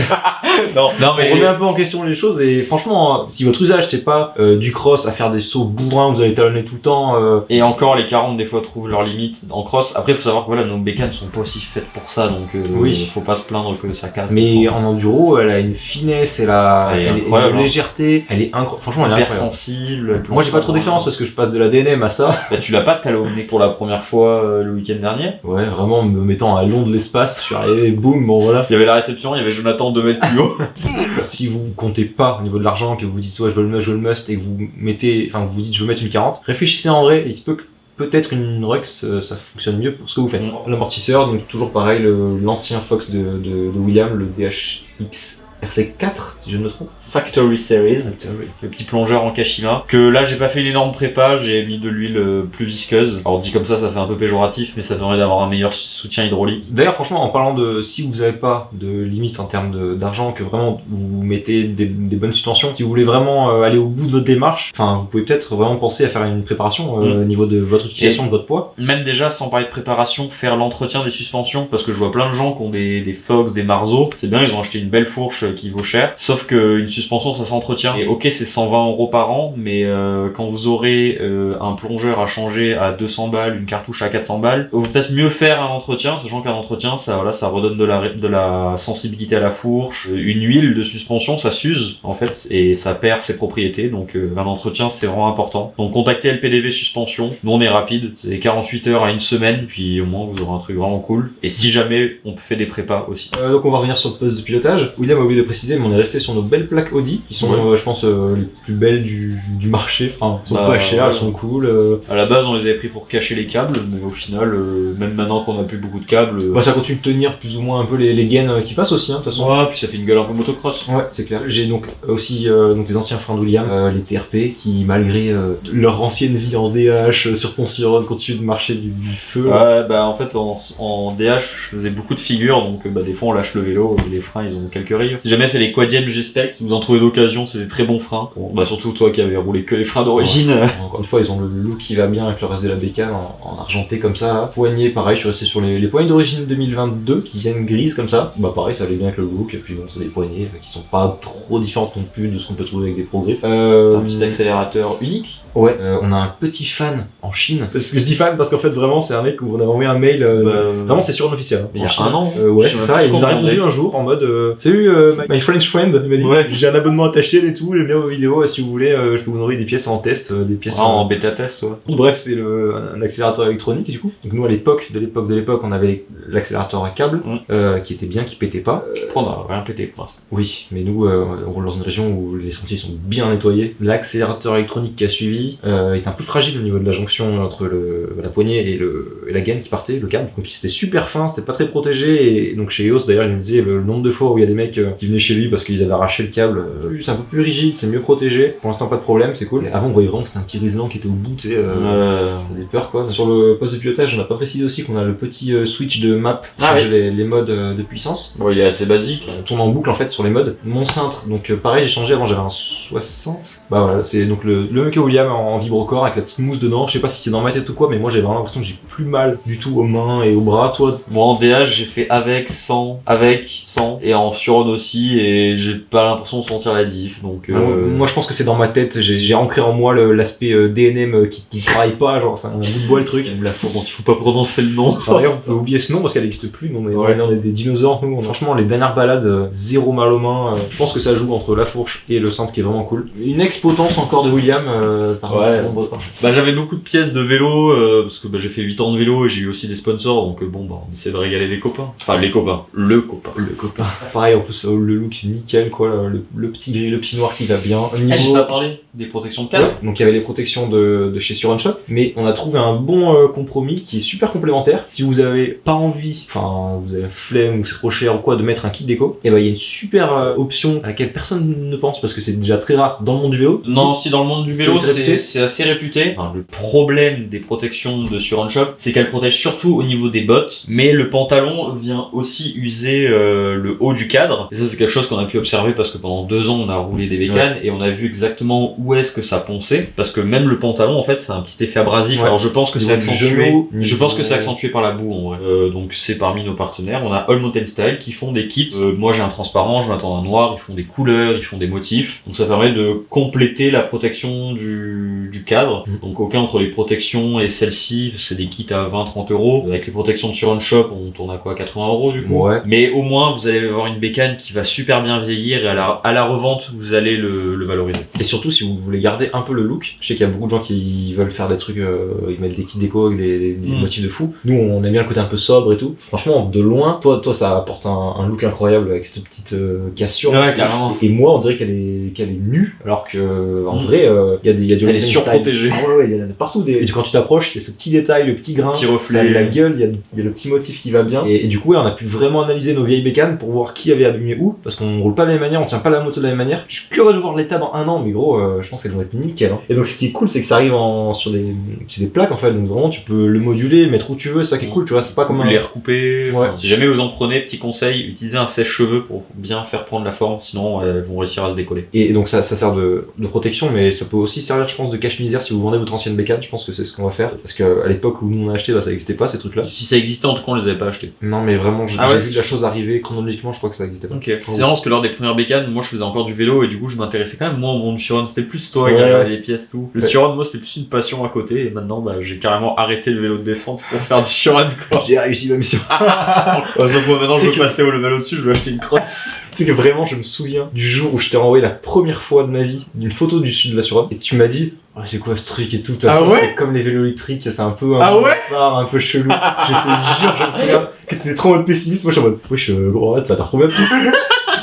[SPEAKER 2] non, mais on remet un peu en question les choses et franchement, si votre usage c'est pas du cross à faire des sauts bourrins, vous allez talonner tout le temps.
[SPEAKER 1] Et encore les 40 des fois trouvent leurs limites en cross. Après faut savoir que voilà, nos bécanes sont pas aussi faites pour ça, donc oui, faut pas se plaindre que ça casse.
[SPEAKER 2] Mais en enduro, elle a une finesse, elle a une légèreté, elle est incroyable. Franchement, elle est
[SPEAKER 1] hyper sensible.
[SPEAKER 2] Moi j'ai pas trop d'expérience parce que je passe de la DNM à ça.
[SPEAKER 1] Bah, tu l'as pas talonné pour la première fois le week-end dernier?
[SPEAKER 2] Ouais, vraiment me mettant à long de l'espace, je suis arrivé, boum, bon voilà.
[SPEAKER 1] Il y avait la réception, il y avait Jonathan 2 mètres plus haut.
[SPEAKER 2] Si vous comptez pas au niveau de l'argent, que vous dites ouais je veux le must et que vous mettez, enfin vous dites je veux mettre une 40, réfléchissez en vrai, il se peut que peut-être une Rux ça fonctionne mieux pour ce que vous faites. L'amortisseur, donc toujours pareil, l'ancien Fox de William, le DHX RC4 si je ne me trompe.
[SPEAKER 1] Factory Series, le petit plongeur en Kashima. Que là, j'ai pas fait une énorme prépa, j'ai mis de l'huile plus visqueuse. Alors dit comme ça fait un peu péjoratif, mais ça permet d'avoir un meilleur soutien hydraulique.
[SPEAKER 2] D'ailleurs, franchement, en parlant de si vous avez pas de limite en termes d'argent, que vraiment vous mettez des bonnes subventions, si vous voulez vraiment aller au bout de votre démarche, enfin, vous pouvez peut-être vraiment penser à faire une préparation au niveau de votre utilisation de votre poids.
[SPEAKER 1] Même déjà, sans parler de préparation, faire l'entretien des suspensions, parce que je vois plein de gens qui ont des Fox, des Marzo, c'est bien, ils ont acheté une belle fourche qui vaut cher, sauf qu'une suspension, ça s'entretient. Et ok, c'est 120 € par an, mais quand vous aurez un plongeur à changer à 200 balles, une cartouche à 400 balles, vous peut-être mieux faire un entretien, sachant qu'un entretien, ça redonne de la sensibilité à la fourche. Une huile de suspension, ça s'use, en fait, et ça perd ses propriétés, donc un entretien, c'est vraiment important. Donc contactez LPDV Suspension, nous on est rapide, c'est 48 heures à une semaine, puis au moins vous aurez un truc vraiment cool. Et si jamais, on fait des prépas aussi.
[SPEAKER 2] Donc on va revenir sur le poste de pilotage. William a oublié de préciser, mais on est resté sur nos belles plaques Audi, qui sont je pense les plus belles du marché. Enfin, elles sont pas chères, elles sont cool.
[SPEAKER 1] À la base, on les avait pris pour cacher les câbles, mais au final, même maintenant qu'on a plus beaucoup de câbles...
[SPEAKER 2] ça continue de tenir plus ou moins un peu les gaines qui passent aussi, de toute façon.
[SPEAKER 1] Ouais, puis ça fait une gueule un peu motocross.
[SPEAKER 2] Ouais, c'est clair. J'ai donc aussi donc les anciens freins de William, les TRP, qui malgré leur ancienne vie en DH, sur ton Syron, continuent de marcher du feu.
[SPEAKER 1] Ouais, en fait, en DH, je faisais beaucoup de figures, donc des fois on lâche le vélo, les freins ils ont quelques rayures. Si jamais c'est les Quadiem G-Spec, si vous en trouvez d'occasion, c'est des très bons freins. Bon, surtout toi qui avais roulé que les freins d'origine.
[SPEAKER 2] Encore une fois, ils ont le look qui va bien avec le reste de la bécane en argenté comme ça. Là. Poignées, pareil, je suis resté sur les poignées d'origine 2022 qui viennent grises comme ça. Pareil, ça allait bien avec le look. Et puis bon, c'est des poignées qui sont pas trop différentes non plus de ce qu'on peut trouver avec des Pro-Grip.
[SPEAKER 1] Un petit accélérateur unique.
[SPEAKER 2] Ouais, on a un petit fan en Chine. Parce que je dis fan parce qu'en fait vraiment c'est un mec où on avait envoyé un mail. Vraiment c'est sur un officiel.
[SPEAKER 1] Il y a un an.
[SPEAKER 2] Ouais, c'est ça. Il nous a répondu un jour en mode salut my French friend. Il m'a dit j'ai un abonnement attaché et tout. J'aime bien vos vidéos. Si vous voulez, je peux vous envoyer des pièces en test, des pièces
[SPEAKER 1] en bêta test. Ouais.
[SPEAKER 2] Bref, c'est un accélérateur électronique du coup. Donc nous à l'époque, on avait l'accélérateur à câble qui était bien, qui pétait pas.
[SPEAKER 1] On n'a rien pété pour l'instant.
[SPEAKER 2] Oui, mais nous on roule dans une région où les sentiers sont bien nettoyés. L'accélérateur électronique qui a suivi était un peu fragile au niveau de la jonction entre la poignée et la gaine qui partait, le câble. Donc c'était super fin, c'était pas très protégé. Et donc chez EOS d'ailleurs, il nous disait le nombre de fois où il y a des mecs qui venaient chez lui parce qu'ils avaient arraché le câble. C'est un peu plus rigide, c'est mieux protégé. Pour l'instant, pas de problème, c'est cool. Et avant, on voyait vraiment que c'était un petit Riesland qui était au bout, tu sais. Ça faisait peur quoi. Sur le poste de pilotage, on n'a pas précisé aussi qu'on a le petit switch de map pour changer les modes de puissance.
[SPEAKER 1] Bon, il est assez basique.
[SPEAKER 2] On tourne en boucle en fait sur les modes. Mon cintre, donc pareil, j'ai changé. Avant, j'avais un 60. Voilà, c'est donc le même que William en vibrocore avec la petite mousse dedans. Je sais pas si c'est dans ma tête ou quoi, mais moi j'ai vraiment l'impression que j'ai plus mal du tout aux mains et aux bras. Toi,
[SPEAKER 1] moi en DH j'ai fait avec, sans, et en Suron aussi, et j'ai pas l'impression de sentir la diff. Donc
[SPEAKER 2] moi je pense que c'est dans ma tête. J'ai ancré en moi l'aspect DNM qui travaille pas. Genre c'est un bout de bois le truc.
[SPEAKER 1] La fois dont il faut pas prononcer le nom.
[SPEAKER 2] Enfin, d'ailleurs vous pouvez oublier ce nom parce qu'elle n'existe plus. Non mais on est des dinosaures. Nous, franchement les dernières balades zéro mal aux mains. Je pense que ça joue entre la fourche et le cintre qui est vraiment cool. Une ex-potence encore de William.
[SPEAKER 1] J'avais beaucoup de pièces de vélo parce que j'ai fait 8 ans de vélo et j'ai eu aussi des sponsors, donc on essaie de régaler les copains. Enfin les copains, le copain.
[SPEAKER 2] Pareil, en plus le look est nickel quoi, le petit gris, le petit noir qui va bien.
[SPEAKER 1] J'ai pas parlé des protections de cadre.
[SPEAKER 2] Donc il y avait les protections de chez Suron Shop, mais on a trouvé un bon compromis qui est super complémentaire. Si vous avez pas envie, enfin vous avez la flemme ou c'est trop cher ou quoi de mettre un kit déco, et il y a une super option à laquelle personne ne pense parce que c'est déjà très rare dans le monde du vélo.
[SPEAKER 1] Non, si dans le monde du vélo c'est assez réputé. Enfin, le problème des protections de Suron Shop, c'est qu'elles protègent surtout au niveau des bottes, mais le pantalon vient aussi user le haut du cadre. Et ça c'est quelque chose qu'on a pu observer parce que pendant 2 ans on a roulé des bécanes et on a vu exactement où est-ce que ça ponçait, parce que même le pantalon en fait c'est un petit effet abrasif. Alors je pense que c'est accentué. Je pense que c'est accentué par la boue en vrai. Donc c'est parmi nos partenaires. On a All Mountain Style qui font des kits. Moi j'ai un transparent, je m'attends à un noir. Ils font des couleurs, ils font des motifs. Donc ça permet de compléter la protection du cadre. Donc aucun entre les protections et celle-ci, c'est des kits à 20-30 €. Avec les protections de Suron Shop, on tourne à quoi, 80 € du coup.
[SPEAKER 2] Ouais.
[SPEAKER 1] Mais au moins vous allez avoir une bécane qui va super bien vieillir et à la revente vous allez le valoriser.
[SPEAKER 2] Et surtout si vous voulez garder un peu le look, je sais qu'il y a beaucoup de gens qui veulent faire des trucs, ils mettent des kits déco avec des motifs de fou. Nous on aime bien le côté un peu sobre et tout. Franchement de loin, toi ça apporte un look incroyable avec cette petite cassure.
[SPEAKER 1] Ouais, carrément.
[SPEAKER 2] Et moi on dirait qu'elle est nue, alors que en vrai il y a du
[SPEAKER 1] Elle est surprotégée.
[SPEAKER 2] Ah ouais, il y en a partout. Et quand tu t'approches, il y a ce petit détail, le petit grain,
[SPEAKER 1] petit reflet,
[SPEAKER 2] ça a la gueule, il y a le petit motif qui va bien. Et du coup, on a pu vraiment analyser nos vieilles bécanes pour voir qui avait abîmé où, parce qu'on roule pas de la même manière, on tient pas la moto de la même manière. Je suis curieux de voir l'état dans 1 an, mais gros, je pense qu'elles vont être nickel. Hein. Et donc, ce qui est cool, c'est que ça arrive sur des plaques en fait, donc vraiment tu peux le moduler, mettre où tu veux, c'est ça qui est cool, tu vois, c'est pas comme
[SPEAKER 1] les recouper.
[SPEAKER 2] Ouais.
[SPEAKER 1] Si jamais vous en prenez, petit conseil, utilisez un sèche-cheveux pour bien faire prendre la forme, sinon elles vont réussir à se décoller.
[SPEAKER 2] Et donc ça sert de protection, mais ça peut aussi servir, je pense, de cache-misère si vous vendez votre ancienne bécane. Je pense que c'est ce qu'on va faire, parce qu'à l'époque où nous on a acheté, ça n'existait pas ces trucs-là.
[SPEAKER 1] Si ça existait, en tout cas on les avait pas achetés.
[SPEAKER 2] Non, mais vraiment, j'ai vu la chose arriver chronologiquement, je crois que ça existait pas.
[SPEAKER 1] Ok. C'est vraiment parce que lors des premières bécanes, moi je faisais encore du vélo et du coup je m'intéressais quand même moins au monde du Surron. C'était plus toi qui regardais les pièces, tout. Le Surron, moi c'était plus une passion à côté, et maintenant j'ai carrément arrêté le vélo de descente pour faire du Surron, quoi.
[SPEAKER 2] J'ai réussi ma mission.
[SPEAKER 1] Sauf que maintenant je veux passer au level au-dessus, je veux acheter une crosse.
[SPEAKER 2] Tu sais que vraiment, je me souviens du jour où je t'ai envoyé la première fois de ma vie d'une photo du sud de la Surron, et tu m'as dit, oh, c'est quoi ce truc et tout, c'est comme les vélos électriques, c'est un peu un peu chelou. Je te jure, je me souviens que t'étais trop en mode pessimiste, moi je suis en mode, wesh, gros, ça t'a trop bien dessus.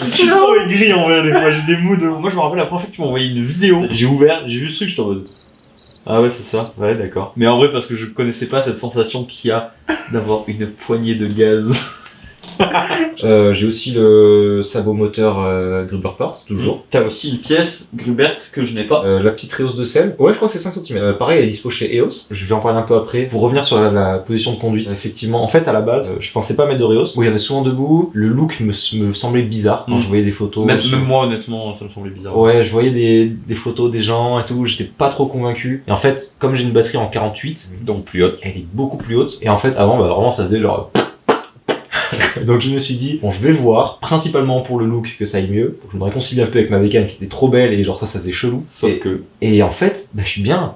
[SPEAKER 1] Je suis trop aigri en vrai, des fois, j'ai des moods. Moi je me rappelle la première fois que tu m'as envoyé une vidéo, j'ai ouvert, j'ai vu ce truc, j'étais en mode, ah ouais, c'est ça, ouais, d'accord. Mais en vrai, parce que je connaissais pas cette sensation qu'il y a d'avoir une poignée de gaz.
[SPEAKER 2] J'ai aussi le sabot moteur Gruber Parts, toujours.
[SPEAKER 1] T'as aussi une pièce Grubert que je n'ai pas.
[SPEAKER 2] La petite Reos de sel. Ouais, je crois que c'est 5 cm. Pareil, elle est dispo chez EOS. Je vais en parler un peu après. Pour revenir sur la position de conduite, effectivement, en fait, à la base, je pensais pas mettre de Reos. Oui, il y en a souvent debout. Le look me semblait bizarre quand je voyais des photos.
[SPEAKER 1] Même moi, honnêtement, ça me semblait bizarre.
[SPEAKER 2] Ouais, je voyais des photos des gens et tout. J'étais pas trop convaincu. Et en fait, comme j'ai une batterie en 48,
[SPEAKER 1] donc plus haute,
[SPEAKER 2] elle est beaucoup plus haute. Et en fait, avant, vraiment, ça faisait genre... Donc je me suis dit, bon, je vais voir, principalement pour le look, que ça aille mieux, pour que je me réconcilie un peu avec ma bécane qui était trop belle et genre ça faisait chelou. Et en fait, je suis bien.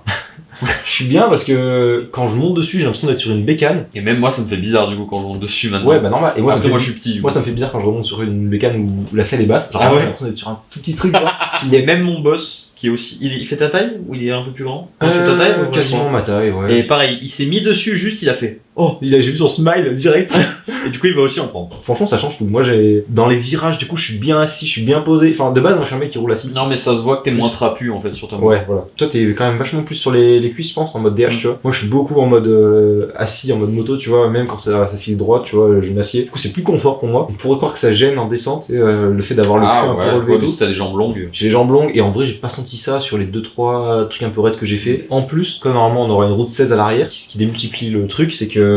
[SPEAKER 2] Je suis bien parce que quand je monte dessus, j'ai l'impression d'être sur une bécane.
[SPEAKER 1] Et même moi, ça me fait bizarre du coup quand je monte dessus maintenant.
[SPEAKER 2] Ouais, bah normal. Et moi,
[SPEAKER 1] moi je suis petit.
[SPEAKER 2] Moi, ça me fait bizarre quand je remonte sur une bécane où la selle est basse. Genre, j'ai l'impression d'être sur un tout petit truc.
[SPEAKER 1] Il y a même mon boss qui est aussi. Il fait ta taille ou il est un peu plus grand? Il fait ta taille ou
[SPEAKER 2] quasiment ma taille, ouais.
[SPEAKER 1] Et pareil, il s'est mis dessus, juste il a fait.
[SPEAKER 2] Oh, j'ai vu son smile direct.
[SPEAKER 1] Et du coup, il va aussi en prendre.
[SPEAKER 2] Franchement, ça change tout. Moi, dans les virages, du coup, je suis bien assis, je suis bien posé. Enfin, de base, moi, je suis un mec qui roule assis.
[SPEAKER 1] Non, mais ça se voit que t'es moins trapu en fait sur ta moto.
[SPEAKER 2] Ouais, voilà. Toi, t'es quand même vachement plus sur les cuisses, je pense, en mode DH, tu vois. Moi, je suis beaucoup en mode assis, en mode moto, tu vois. Même quand ça file droite, tu vois, j'ai une acier. Du coup, c'est plus confort pour moi. On pourrait croire que ça gêne en descente, le fait d'avoir le cul un peu relevé.
[SPEAKER 1] Ouais, mais si t'as des jambes longues.
[SPEAKER 2] J'ai les jambes longues et en vrai, j'ai pas senti ça sur les 2-3 trucs un peu raides que j'ai fait. En plus, comme normalement, on aura une route 16 à l'arrière, ce qui démultiplie le truc, c'est que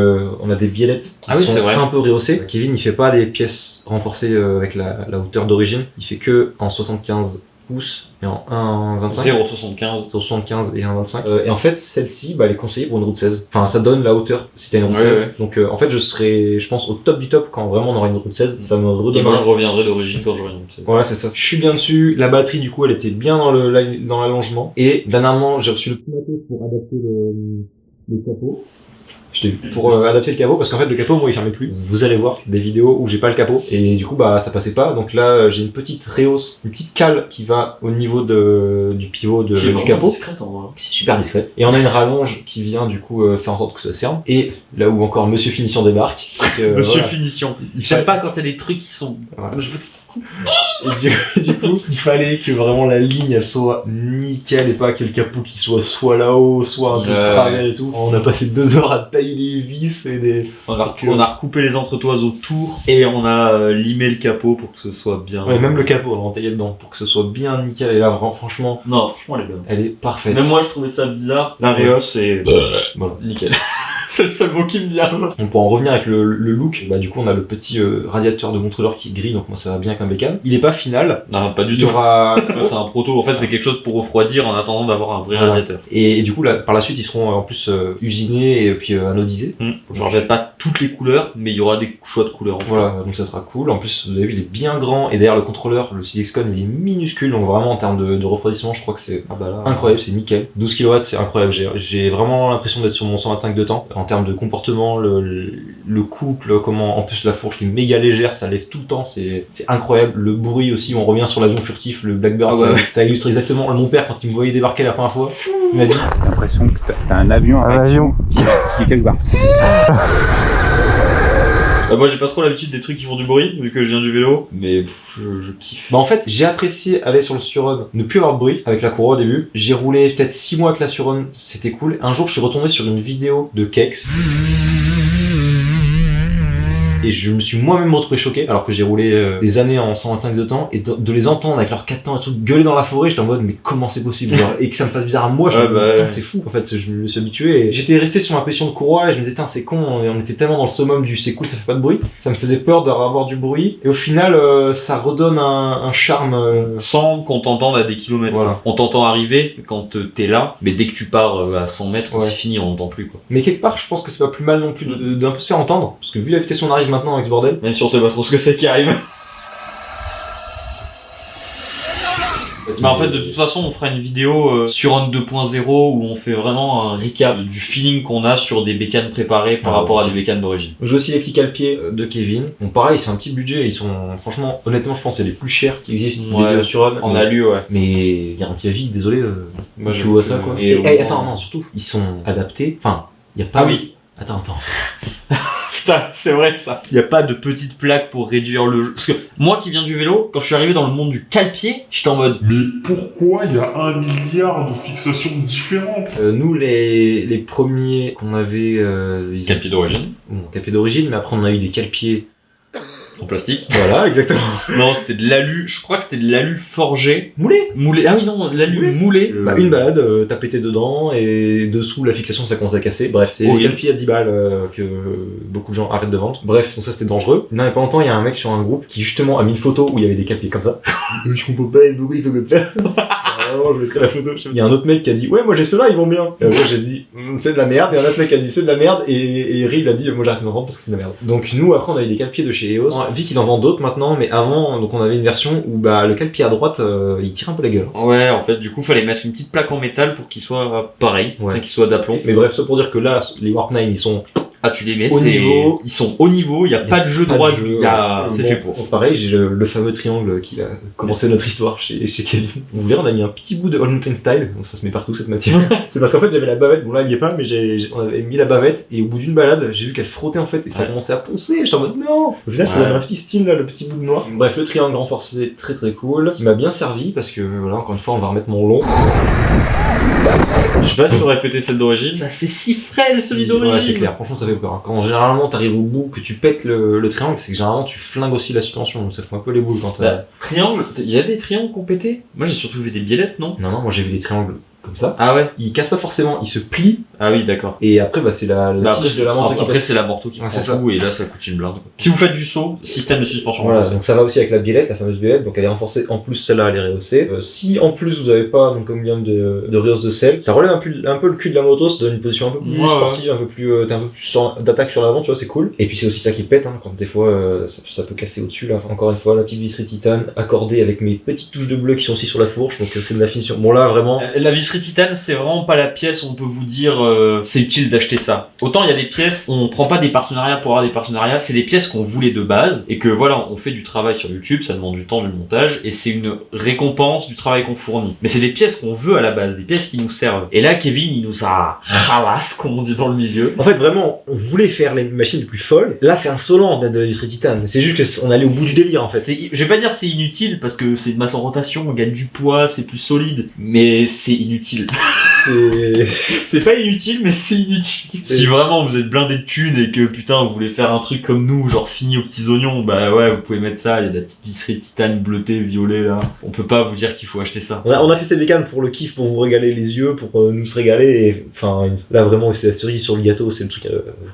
[SPEAKER 2] on a des biellettes qui sont un peu rehaussées. Kevin, il fait pas des pièces renforcées avec la hauteur d'origine. Il fait que en 75 pouces et en 1,25. 0,75 et 1,25. Et en fait, celle-ci, elle est conseillée pour une route 16. Enfin, ça donne la hauteur si t'as une route 16. Ouais. Donc en fait, je serai, je pense, au top du top quand vraiment on aura une route 16. Ça me redonne. Et
[SPEAKER 1] moi, je reviendrai d'origine quand j'aurai une route 16.
[SPEAKER 2] Voilà, c'est ça. Je suis bien dessus. La batterie, du coup, elle était bien dans l'allongement. Et dernièrement, j'ai reçu le petit matos pour adapter le capot. Pour adapter le capot, parce qu'en fait le capot, moi, il fermait plus. Vous allez voir des vidéos où j'ai pas le capot et du coup ça passait pas. Donc là j'ai une petite rehausse, une petite cale qui va au niveau du pivot du capot.
[SPEAKER 1] Discrète, en vrai.
[SPEAKER 2] C'est super discret. Et on a une rallonge qui vient du coup faire en sorte que ça serve. Et là où encore Monsieur Finition débarque.
[SPEAKER 1] Monsieur Finition. J'aime pas quand t'as des trucs qui sont.
[SPEAKER 2] Voilà. Et du coup, il fallait que vraiment la ligne elle soit nickel et pas que le capot qui soit là-haut, soit un peu de travers et tout. On a passé 2 heures à tailler les vis et
[SPEAKER 1] on a recoupé les entretoises autour et on a limé le capot pour que ce soit bien.
[SPEAKER 2] Ouais, même le capot, on l'a entaillé dedans pour que ce soit bien nickel. Et là, vraiment, franchement.
[SPEAKER 1] Non, franchement, elle est bonne.
[SPEAKER 2] Elle est parfaite.
[SPEAKER 1] Même moi, je trouvais ça bizarre. La Reos est.
[SPEAKER 2] Voilà.
[SPEAKER 1] Nickel. C'est le seul mot qui me vient.
[SPEAKER 2] On peut en revenir avec le look. Du coup, on a le petit radiateur de contrôleur qui est gris, donc moi ça va bien avec un bécane. Il est pas final.
[SPEAKER 1] Non, pas du tout. C'est un proto. En fait, c'est quelque chose pour refroidir en attendant d'avoir un vrai radiateur.
[SPEAKER 2] Et du coup, par la suite, ils seront en plus usinés et puis anodisés.
[SPEAKER 1] Je reviens pas toutes les couleurs, mais il y aura des choix de couleurs.
[SPEAKER 2] Voilà, donc ça sera cool. En plus, vous avez vu, il est bien grand. Et derrière le contrôleur, le Silexcon, il est minuscule. Donc vraiment, en termes de refroidissement, je crois que c'est incroyable, c'est nickel. 12 kW, c'est incroyable. J'ai vraiment l'impression d'être sur mon 125 de temps. En termes de comportement, le couple, comment en plus la fourche qui est méga légère, ça lève tout le temps, c'est incroyable. Le bruit aussi, on revient sur l'avion furtif, le Blackbird, ça illustre exactement. Mon père, quand il me voyait débarquer la première fois, il m'a dit
[SPEAKER 5] j'ai l'impression que t'as un avion qui est quelque part.
[SPEAKER 1] Moi j'ai pas trop l'habitude des trucs qui font du bruit, vu que je viens du vélo, mais je kiffe.
[SPEAKER 2] Bah en fait, j'ai apprécié aller sur le Surrun, ne plus avoir de bruit avec la courroie au début. J'ai roulé peut-être 6 mois avec la Surrun, c'était cool. Un jour, je suis retombé sur une vidéo de Kex. Et je me suis moi-même retrouvé choqué, alors que j'ai roulé des années en 125 de temps, et de les entendre avec leurs 4 temps et tout, gueuler dans la forêt, j'étais en mode, mais comment c'est possible genre, et que ça me fasse bizarre à moi, c'est fou. En fait, je me suis habitué, et j'étais resté sur ma pression de courroie, et je me disais, c'est con, on était tellement dans le summum du c'est cool, ça fait pas de bruit. Ça me faisait peur d'avoir du bruit, et au final, ça redonne un charme.
[SPEAKER 1] Sans qu'on t'entende à des kilomètres.
[SPEAKER 2] Voilà.
[SPEAKER 1] On t'entend arriver quand t'es là, mais dès que tu pars à 100 mètres, c'est fini, on n'entend plus, quoi.
[SPEAKER 2] Mais quelque part, je pense que c'est pas plus mal non plus d'un peu se faire entendre, parce que vu la vitesse où on arrive maintenant avec ce bordel,
[SPEAKER 1] même si on sait pas trop ce que c'est qui arrive. Mais en fait, de toute façon, on fera une vidéo sur un 2.0 où on fait vraiment un recap du feeling qu'on a sur des bécanes préparées par rapport à des bécanes d'origine.
[SPEAKER 2] J'ai aussi les petits cale-pieds de Kevin. Bon, pareil, c'est un petit budget. Ils sont, franchement, honnêtement, je pense que c'est les plus chers qui existent.
[SPEAKER 1] Ouais,
[SPEAKER 2] sur Run.
[SPEAKER 1] En alu, ouais.
[SPEAKER 2] Mais garantie à vie, désolé.
[SPEAKER 1] Moi,
[SPEAKER 2] tu vois ça, quoi. Et attends, non, surtout, ils sont adaptés. Enfin, il y a pas.
[SPEAKER 1] Ah oui.
[SPEAKER 2] Attends.
[SPEAKER 1] Putain, c'est vrai ça. Il n'y a pas de petite plaque pour réduire le jeu. Parce que moi qui viens du vélo, quand je suis arrivé dans le monde du cale-pied, j'étais en mode...
[SPEAKER 5] Mais pourquoi il y a 1 milliard de fixations différentes?
[SPEAKER 2] Nous, les premiers qu'on avait...
[SPEAKER 1] Cale-pied d'origine.
[SPEAKER 2] Bon, cale-pied d'origine, mais après on a eu des cale-pieds...
[SPEAKER 1] En plastique.
[SPEAKER 2] Voilà, exactement.
[SPEAKER 1] Non, c'était de l'alu, je crois que c'était de l'alu forgé.
[SPEAKER 2] Moulé.
[SPEAKER 1] Ah oui, non, l'alu moulé.
[SPEAKER 2] Une balade, t'as pété dedans, et dessous, la fixation, ça commence à casser. Bref, c'est des cale-pieds à 10 balles que beaucoup de gens arrêtent de vendre. Bref, donc ça, c'était dangereux. Non, mais pas longtemps, il y a un mec sur un groupe qui, justement, a mis une photo où il y avait des cale-pieds comme ça. Je comprends pas, il veut me faire. Je mettrai la photo. Il y a un autre mec qui a dit, ouais, moi j'ai ceux-là, ils vont bien. Moi j'ai dit, c'est de la merde. Et un autre mec a dit, c'est de la merde. Et Ri, il a dit, moi j'arrête de me vendre parce que c'est de la merde. Donc nous, après, on avait des cale-pieds de chez EOS. Vu qu'il en vend d'autres maintenant, mais avant, donc on avait une version où bah, le cale-pied à droite, il tire un peu la gueule.
[SPEAKER 1] Ouais, en fait, du coup, fallait mettre une petite plaque en métal pour qu'il soit pareil, enfin, qu'il soit d'aplomb.
[SPEAKER 2] Mais bref, ça pour dire que là, les Warp 9, ils sont...
[SPEAKER 1] Ah, tu les mets,
[SPEAKER 2] au niveau.
[SPEAKER 1] Ils sont au niveau, il n'y a pas de jeu droit, c'est fait pour.
[SPEAKER 2] Pareil, j'ai le fameux triangle qui a commencé notre histoire chez Kevin. Vous verrez, on a mis un petit bout de All Mountain Style, donc ça se met partout cette matière. C'est parce qu'en fait, j'avais la bavette, bon là, il y est pas, mais on avait mis la bavette, et au bout d'une balade, j'ai vu qu'elle frottait en fait, et ça commençait à poncer, j'étais en mode non! Au final, ça donne un petit style là, le petit bout de noir. Bref, le triangle renforcé, très très cool, qui m'a bien servi, parce que voilà, encore une fois, on va remettre mon long.
[SPEAKER 1] Je sais pas si t'aurais pété celle d'origine. Ça c'est si frais celui d'origine.
[SPEAKER 2] Ouais, c'est clair, franchement ça fait peur. Hein. Quand généralement t'arrives au bout, que tu pètes le triangle, c'est que généralement tu flingues aussi la suspension, donc ça fout un peu les boules quand t'as...
[SPEAKER 1] Triangle, il y a des triangles qu'on pété? Moi j'ai surtout vu des biellettes, non?
[SPEAKER 2] Non, moi j'ai vu des triangles comme ça.
[SPEAKER 1] Ah ouais?
[SPEAKER 2] Ils cassent pas forcément, ils se plient.
[SPEAKER 1] Ah oui, d'accord.
[SPEAKER 2] Et après, bah, c'est la tige de la manteau qui
[SPEAKER 1] Après, c'est la manteau qui prend tout, et là, ça coûte une blinde. Si vous faites du saut, système de suspension renforcé.
[SPEAKER 2] Donc ça va aussi avec la biellette, la fameuse biellette, donc elle est renforcée. En plus, celle-là, elle est rehaussée. Si en plus vous avez pas donc comme de rehausse de selle, ça relève un peu le cul de la moto, ça donne une position un peu plus sportive, un peu plus, t'as un peu plus d'attaque sur l'avant, tu vois, c'est cool. Et puis c'est aussi ça qui pète, hein, quand des fois ça peut casser au-dessus là. Encore une fois, la petite visserie titane accordée avec mes petites touches de bleu qui sont aussi sur la fourche, donc c'est de la finition. Bon là, vraiment.
[SPEAKER 1] La visserie titane, c'est vraiment pas la pièce où on peut vous dire c'est utile d'acheter ça. Autant il y a des pièces, on prend pas des partenariats pour avoir des partenariats, c'est des pièces qu'on voulait de base et que voilà, on fait du travail sur YouTube, ça demande du temps, du montage et c'est une récompense du travail qu'on fournit. Mais c'est des pièces qu'on veut à la base, des pièces qui nous servent. Et là, Kevin, il nous a ralasse, comme on dit dans le milieu.
[SPEAKER 2] En fait, vraiment, on voulait faire les machines les plus folles. Là, c'est insolent de la visserie titane. C'est juste qu'on allait au bout du délire en fait.
[SPEAKER 1] Je vais pas dire c'est inutile parce que c'est de masse en rotation, on gagne du poids, c'est plus solide, mais c'est inutile. C'est pas inutile, mais c'est inutile. Si vraiment vous êtes blindé de thunes et que putain vous voulez faire un truc comme nous, genre fini aux petits oignons, bah ouais, vous pouvez mettre ça. Il y a de la petite visserie titane bleutée, violet là. On peut pas vous dire qu'il faut acheter ça.
[SPEAKER 2] On a fait cette bécane pour le kiff, pour vous régaler les yeux, pour nous se régaler. Et enfin, là vraiment, c'est la cerise sur le gâteau, c'est le truc.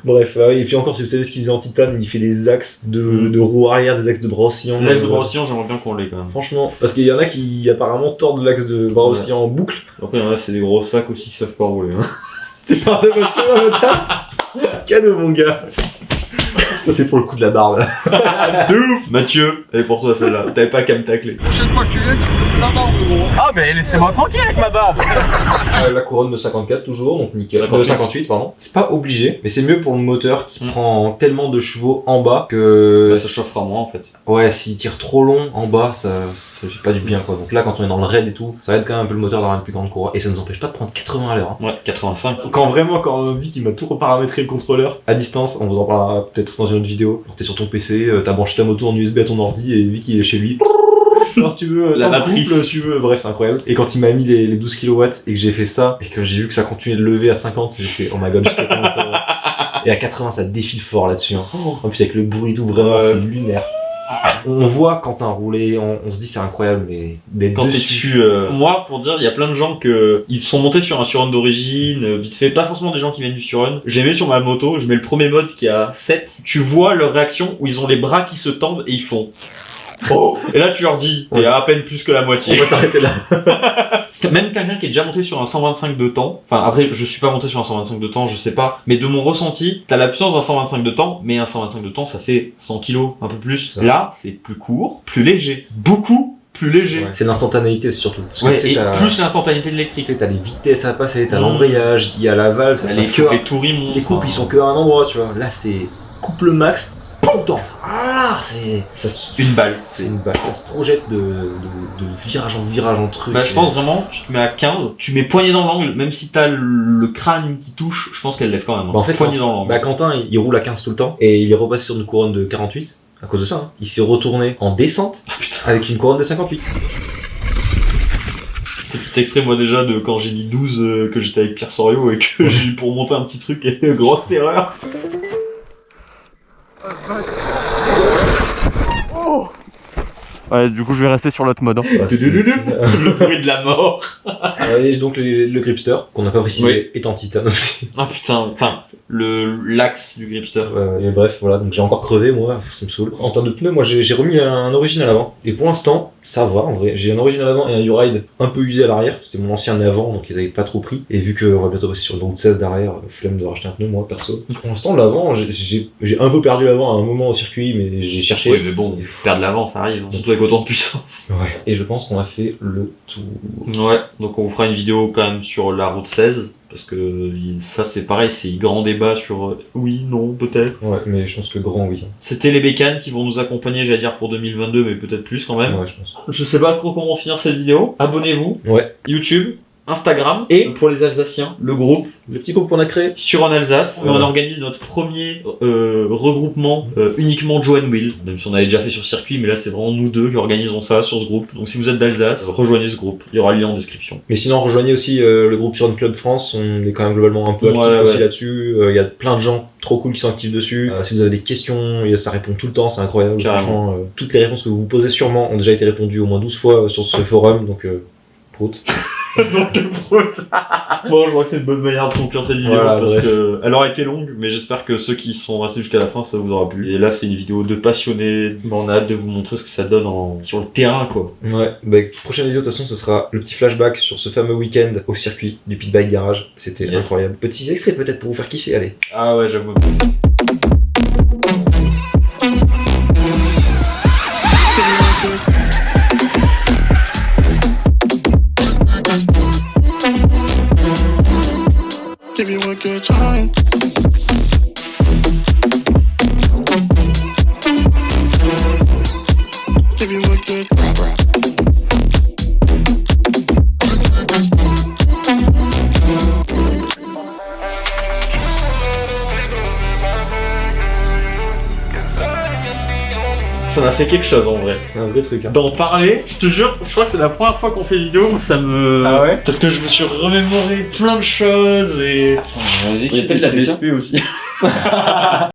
[SPEAKER 2] Bref, et puis encore, si vous savez ce qu'il faisait en titane, il fait des axes de roues arrière, des axes de bras oscillants.
[SPEAKER 1] L'axe de bras oscillants, j'aimerais bien qu'on l'ait quand même.
[SPEAKER 2] Franchement, parce qu'il y en a qui apparemment tordent l'axe de bras oscillants en boucle.
[SPEAKER 1] Après, il y en a, c'est des gros sacs aussi qui savent pas rouler. Hein.
[SPEAKER 2] Tu parles de voiture à cadeau, mon gars. Ça, c'est pour le coup de la barbe.
[SPEAKER 1] De ouf. Mathieu, elle est pour toi celle-là. T'avais pas qu'à me tacler.
[SPEAKER 5] Prochaine fois que tu viens, tu peux
[SPEAKER 6] Ah mais laissez-moi tranquille avec ma barbe.
[SPEAKER 2] La couronne de 54 toujours, donc nickel.
[SPEAKER 1] 58.
[SPEAKER 2] De 58 pardon. C'est pas obligé, mais c'est mieux pour le moteur qui prend tellement de chevaux en bas que...
[SPEAKER 1] Ça chauffera moins en fait.
[SPEAKER 2] Ouais, s'il tire trop long en bas, ça fait pas du bien quoi. Donc là quand on est dans le raid et tout, ça aide quand même un peu le moteur d'avoir une plus grande couronne. Et ça nous empêche pas de prendre 80 à l'heure.
[SPEAKER 1] Ouais, 85.
[SPEAKER 2] Quand on dit qu'il m'a tout reparamétré le contrôleur à distance, on vous en parlera peut-être dans une autre vidéo. Quand t'es sur ton PC, t'as branché ta moto en USB à ton ordi et vu qu'il est chez lui... Alors tu veux,
[SPEAKER 1] la matrice,
[SPEAKER 2] couple, tu veux, bref c'est incroyable. Et quand il m'a mis les 12 kW et que j'ai fait ça, et que j'ai vu que ça continuait de lever à 50, j'ai fait oh my god, je sais comment ça va. Et à 80 ça défile fort là-dessus. Hein. En plus avec le bruit et tout, vraiment c'est lunaire. On voit quand t'as roulé, on se dit c'est incroyable, mais d'être
[SPEAKER 1] quand
[SPEAKER 2] dessus...
[SPEAKER 1] t'es dessus, moi pour dire, il y a plein de gens ils sont montés sur un surrun d'origine, vite fait, pas forcément des gens qui viennent du surrun. J'ai mis sur ma moto, je mets le premier mode qui a 7, tu vois leur réaction où ils ont les bras qui se tendent et ils font... Oh. Et là tu leur dis, t'es à peine plus que la moitié.
[SPEAKER 2] On va s'arrêter là.
[SPEAKER 1] Même quelqu'un qui est déjà monté sur un 125 de temps, enfin après je suis pas monté sur un 125 de temps, je sais pas, mais de mon ressenti, t'as la puissance d'un 125 de temps, mais un 125 de temps ça fait 100 kg, un peu plus. Ça. Là c'est plus court, plus léger, beaucoup plus léger. Ouais.
[SPEAKER 2] C'est l'instantanéité surtout. Parce
[SPEAKER 1] que, ouais, et plus l'instantanéité de l'électrique.
[SPEAKER 2] Tu sais, t'as les vitesses à passer, t'as l'embrayage, il y a la valve, ça se passe que... Les coupes ils sont que à un endroit, tu vois. Là c'est couple max. Temps. Voilà, c'est
[SPEAKER 1] une balle.
[SPEAKER 2] C'est une balle. Ça se projette de virage en virage en truc.
[SPEAKER 1] Bah, je pense vraiment, tu te mets à 15, tu mets poignée dans l'angle, même si t'as le crâne qui touche, je pense qu'elle lève quand même.
[SPEAKER 2] Bah, en fait,
[SPEAKER 1] poignée dans l'angle.
[SPEAKER 2] Bah, Quentin, il roule à 15 tout le temps et il est repassé sur une couronne de 48 à cause de ça. Hein. Il s'est retourné en descente avec une couronne de 58.
[SPEAKER 1] Petit extrait moi déjà de quand j'ai mis 12 que j'étais avec Pierre Sorio et que j'ai pour monter un petit truc et grosse erreur. Oh. Ouais, du coup je vais rester sur l'autre mode. Hein.
[SPEAKER 2] Bah,
[SPEAKER 1] le bruit de la mort.
[SPEAKER 2] Et donc le gripster, qu'on n'a pas précisé, est en titane aussi.
[SPEAKER 1] Ah putain, enfin, l'axe du gripster.
[SPEAKER 2] Et bref, voilà, donc j'ai encore crevé moi, ça me saoule. En termes de pneus, moi j'ai remis un origine à l'avant. Et pour l'instant, ça va en vrai. J'ai un origine à l'avant et un U-Ride un peu usé à l'arrière. C'était mon ancien avant, donc il n'avait pas trop pris. Et vu qu'on va bientôt passer sur le route 16 derrière, flemme de racheter un pneu, moi perso. Pour l'instant, l'avant, j'ai un peu perdu l'avant à un moment au circuit, mais j'ai cherché.
[SPEAKER 1] Oui, mais bon, perdre l'avant, ça arrive, surtout avec autant de puissance.
[SPEAKER 2] Ouais. Et je pense qu'on a fait le tour.
[SPEAKER 1] Ouais, donc on vous fera une vidéo quand même sur la route 16. Parce que ça c'est pareil, c'est grand débat sur oui, non, peut-être.
[SPEAKER 2] Ouais, mais je pense que grand oui.
[SPEAKER 1] C'était les bécanes qui vont nous accompagner, j'allais dire pour 2022, mais peut-être plus quand même.
[SPEAKER 2] Ouais, je pense.
[SPEAKER 1] Je sais pas trop comment finir cette vidéo. Abonnez-vous.
[SPEAKER 2] Ouais.
[SPEAKER 1] YouTube, Instagram et pour les Alsaciens, le groupe.
[SPEAKER 2] Le petit groupe qu'on a créé
[SPEAKER 1] sur en Alsace. Ouais. On organise notre premier regroupement uniquement Joe and Will. Même si on avait déjà fait sur circuit, mais là c'est vraiment nous deux qui organisons ça sur ce groupe. Donc si vous êtes d'Alsace, rejoignez ce groupe. Il y aura le lien en description.
[SPEAKER 2] Mais sinon rejoignez aussi le groupe sur Club France. On est quand même globalement un peu actifs aussi là-dessus. Il y a plein de gens trop cool qui sont actifs dessus. Si vous avez des questions, ça répond tout le temps, c'est incroyable. Franchement, toutes les réponses que vous vous posez sûrement ont déjà été répondues au moins 12 fois sur ce forum. Donc prout.
[SPEAKER 1] Donc bon, je crois que c'est une bonne manière de conclure cette vidéo parce que elle aura été longue, mais j'espère que ceux qui sont restés jusqu'à la fin, ça vous aura plu. Et là, c'est une vidéo de passionnés. On a hâte de vous montrer ce que ça donne sur le terrain, quoi.
[SPEAKER 2] Ouais. Bah, prochaine vidéo de toute façon, ce sera le petit flashback sur ce fameux week-end au circuit du Pit Bike Garage. C'était incroyable. Petit extrait peut-être pour vous faire kiffer. Allez.
[SPEAKER 1] Ah ouais, j'avoue.
[SPEAKER 7] Give you a good time. Give you a good
[SPEAKER 1] Ça m'a fait quelque chose en vrai.
[SPEAKER 2] C'est un vrai truc. Hein.
[SPEAKER 1] D'en parler, je te jure, je crois que c'est la première fois qu'on fait une vidéo où ça me.
[SPEAKER 2] Ah ouais?
[SPEAKER 1] Parce que je me suis remémoré plein de choses et. Attends, il y a peut-être la DSP aussi.